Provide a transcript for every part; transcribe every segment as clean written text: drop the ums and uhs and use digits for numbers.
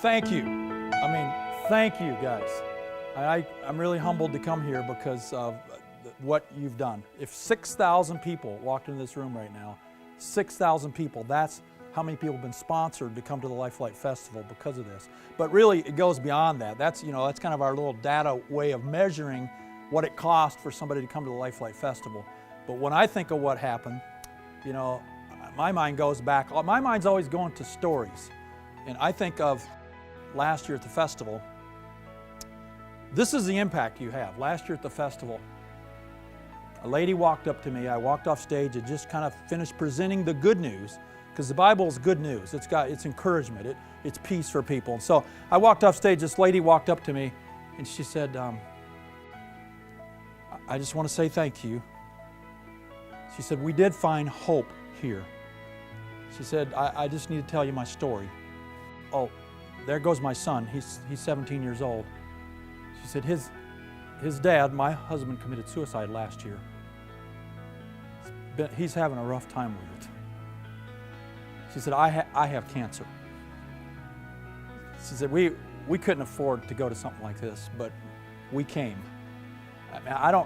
Thank you. Thank you, guys. I'm really humbled to come here because of what you've done. If 6,000 people walked into this room right now, 6,000 people, that's how many people have been sponsored to come to the Lifelight Festival because of this. But really, it goes beyond that. That's kind of our little data way of measuring what it cost for somebody to come to the Lifelight Festival. But when I think of what happened, my mind goes back. My mind's always going to stories. And I think of last year at the festival. This is the impact you have. Last year at the festival, a lady walked up to me. I walked off stage and just kind of finished presenting the good news, because the Bible is good news. It's encouragement. It's peace for people. And so I walked off stage. This lady walked up to me and she said, I just want to say thank you. She said, we did find hope here. She said, I just need to tell you my story. Oh, there goes my son. He's 17 years old. She said, his dad, my husband, committed suicide last year. He's having a rough time with it. She said, I have cancer. She said, we couldn't afford to go to something like this, but we came. I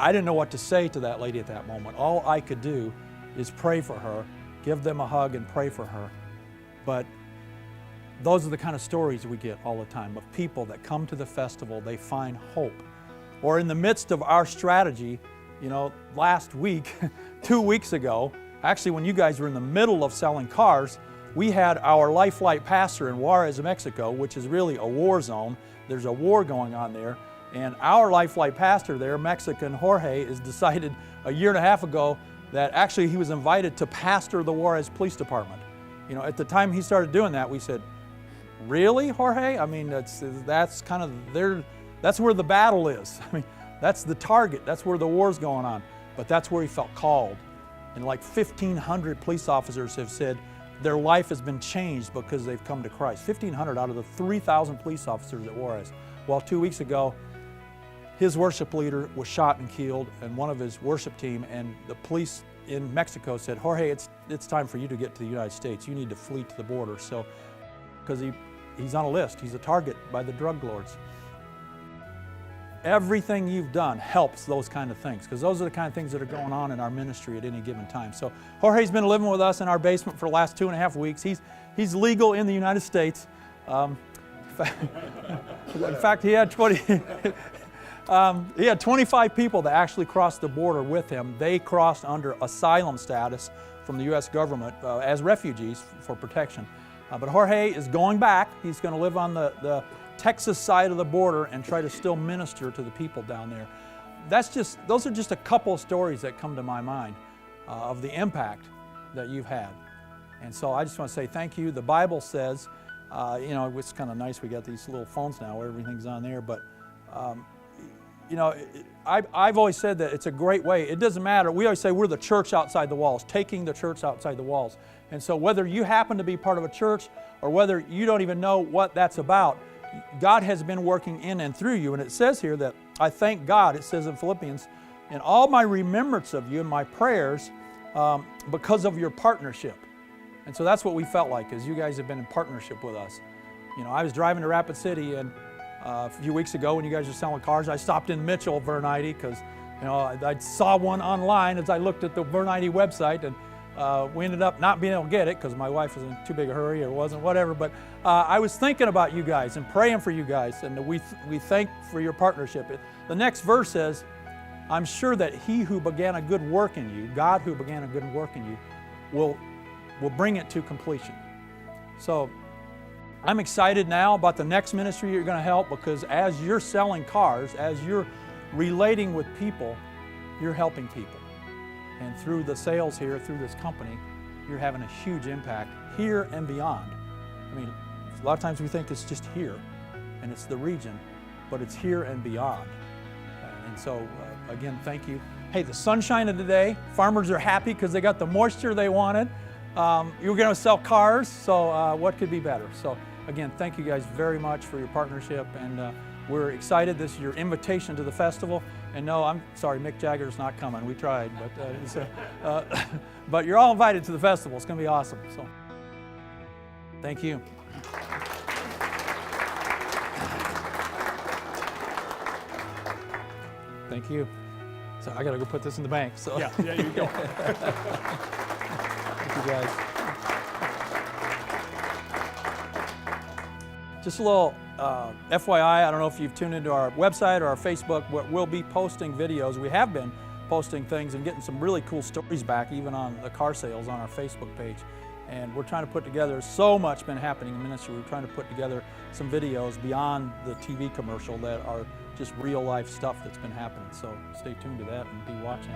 didn't know what to say to that lady at that moment. All I could do is pray for her, give them a hug and pray for her. But those are the kind of stories we get all the time of people that come to the festival, they find hope. Or in the midst of our strategy, last week, 2 weeks ago, actually when you guys were in the middle of selling cars, we had our Lifelight pastor in Juarez, Mexico, which is really a war zone. There's a war going on there. And our Lifelight pastor there, Mexican Jorge, has decided a year and a half ago that actually he was invited to pastor the Juarez Police Department. At the time he started doing that, we said, really, Jorge? That's kind of that's where the battle is. That's the target. That's where the war's going on. But that's where he felt called. And like 1,500 police officers have said their life has been changed because they've come to Christ. 1,500 out of the 3,000 police officers at Juarez. Well, 2 weeks ago, his worship leader was shot and killed, and one of his worship team, and the police in Mexico said, Jorge, it's time for you to get to the United States. You need to flee to the border. So, because he's on a list. He's a target by the drug lords. Everything you've done helps those kind of things, because those are the kind of things that are going on in our ministry at any given time. So Jorge's been living with us in our basement for the last 2.5 weeks. He's legal in the United States. In fact, he had 25 people that actually crossed the border with him. They crossed under asylum status from the U.S. government as refugees for protection. But Jorge is going back. He's going to live on the Texas side of the border and try to still minister to the people down there. Those are just a couple of stories that come to my mind of the impact that you've had. And so I just want to say thank you. The Bible says, it's kind of nice we got these little phones now where everything's on there, but I've always said that it's a great way. It doesn't matter. We always say we're the church outside the walls, taking the church outside the walls. And so whether you happen to be part of a church or whether you don't even know what that's about, God has been working in and through you. And it says here that I thank God, it says in Philippians, in all my remembrance of you and my prayers because of your partnership. And so that's what we felt like, is you guys have been in partnership with us. I was driving to Rapid City, and a few weeks ago when you guys were selling cars, I stopped in Mitchell, Vern Eide, because I saw one online as I looked at the Vern Eide website, and we ended up not being able to get it because my wife was in too big a hurry or wasn't, whatever. But I was thinking about you guys and praying for you guys, and we thank for your partnership. The next verse says, I'm sure that he who began a good work in you, God who began a good work in you, will bring it to completion. So I'm excited now about the next ministry you're going to help, because as you're selling cars, as you're relating with people, you're helping people. And through the sales here, through this company, you're having a huge impact here and beyond. A lot of times we think it's just here and it's the region, but it's here and beyond. And so, again, thank you. Hey, the sunshine of today, farmers are happy because they got the moisture they wanted. You're going to sell cars, so what could be better? So, again, thank you guys very much for your partnership, and we're excited. This is your invitation to the festival, And no, I'm sorry, Mick Jagger's not coming. We tried, but you're all invited to the festival. It's going to be awesome. So, thank you. Thank you. So I got to go put this in the bank. So Yeah, you go. Thank you, guys. Just a little FYI, I don't know if you've tuned into our website or our Facebook, but we'll be posting videos. We have been posting things and getting some really cool stories back, even on the car sales on our Facebook page. And we're trying to put together, so much been happening in ministry, we're trying to put together some videos beyond the TV commercial that are just real life stuff that's been happening. So stay tuned to that and be watching.